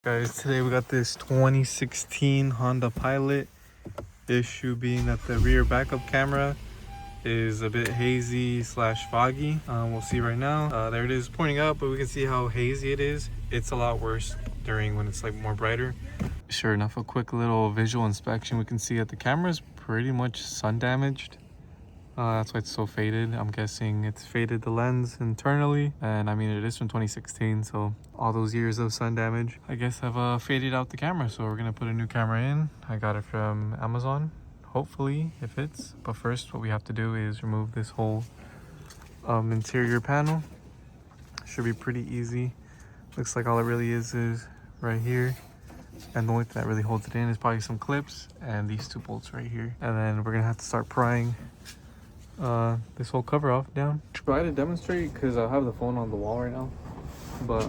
Guys, today we got this 2016 Honda Pilot. Issue being that the rear backup camera is a bit hazy slash foggy. We'll see right now. There it is pointing up, but we can see how hazy it is. It's a lot worse during when it's like more brighter. Sure enough, a quick little visual inspection, we can see that the camera is pretty much sun damaged. That's why it's so faded. I'm guessing it's faded the lens internally, and I mean it is from 2016, so all those years of sun damage I guess have faded out the camera. So we're gonna put a new camera in. I got it from Amazon. Hopefully it fits, but first what we have to do is remove this whole interior panel. Should be pretty easy. Looks like all it really is right here, and the only thing that really holds it in is probably some clips and these two bolts right here. And then we're gonna have to start prying this whole cover off down. Try to demonstrate because I have the phone on the wall right now, but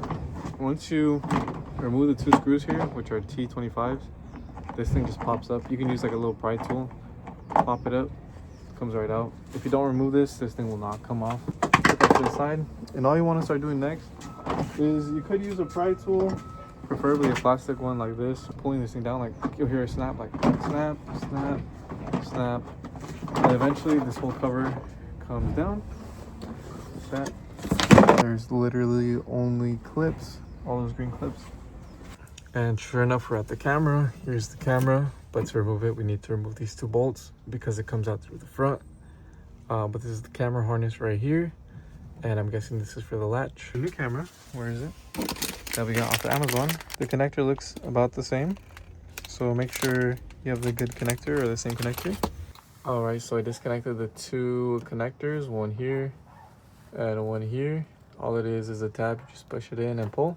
once you remove the two screws here, which are T25s, this thing just pops up. You can use like a little pry tool, pop it up, comes right out. If you don't remove this thing will not come off. Put that to the side, and all you want to start doing next is you could use a pry tool, preferably a plastic one like this, pulling this thing down. Like you'll hear a snap, like snap, snap, snap. And eventually this whole cover comes down. That. There's literally only clips, all those green clips. And sure enough, we're at the camera. Here's the camera, but to remove it, we need to remove these two bolts because it comes out through the front. But this is the camera harness right here, and I'm guessing this is for the latch. The new camera, where is it? That we got off of Amazon. The connector looks about the same, so make sure you have the good connector or the same connector. All right, so I disconnected the two connectors, one here and one here. All it is a tab. You just push it in and pull.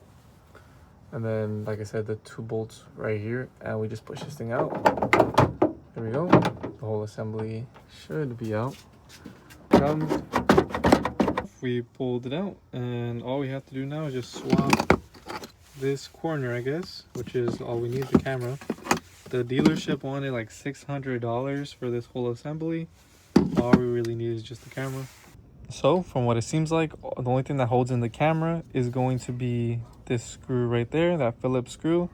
And then, like I said, the two bolts right here, and we just push this thing out. There we go. The whole assembly should be out. We pulled it out, and all we have to do now is just swap this corner, I guess, which is all we need, the camera. The dealership wanted like $600 for this whole assembly. All we really need is just the camera. So from what it seems like, the only thing that holds in the camera is going to be this screw right there, that Phillips screw,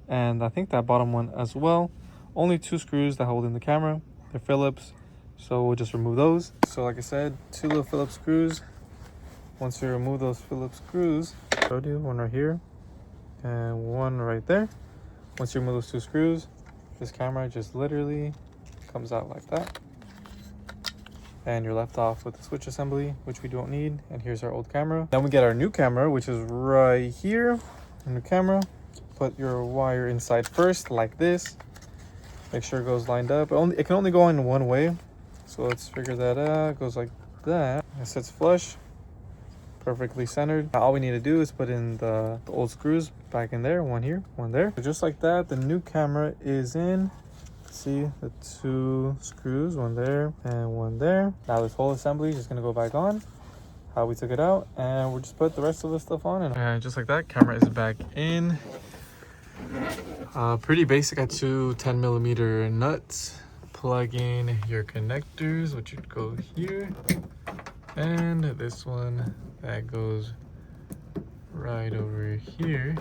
and I think that bottom one as well. Only two screws that hold in the camera. They're Phillips, so we'll just remove those. So like I said, two little Phillips screws. Once you remove those Phillips screws, I showed you one right here and one right there. Once you remove those two screws, this camera just literally comes out like that, and you're left off with the switch assembly, which we don't need. And here's our old camera. Then we get our new camera, which is right here. A new camera. Put your wire inside first, like this. Make sure it goes lined up. It can only go in one way, so let's figure that out. It goes like that. It sits flush, perfectly centered. Now all we need to do is put in the old screws back in there, one here, one there. So just like that, the new camera is in. See the two screws, one there and one there. Now this whole assembly is just gonna go back on how we took it out, and we'll just put the rest of the stuff on. And just like that, camera is back in. Pretty basic. At two 10mm nuts. Plug in your connectors, which would go here, and this one that goes right over here,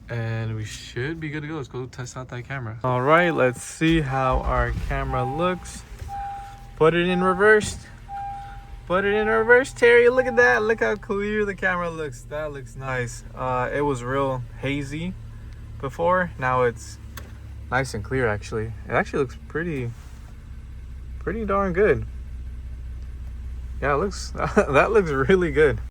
and we should be good to go. Let's go test out that camera. All right, let's see how our camera looks. Put it in reverse. Put it in reverse, Terry. Look at that. Look how clear the camera looks. That looks nice. It was real hazy before. Now it's nice and clear. Actually, it actually looks pretty darn good. Yeah, it looks that looks really good.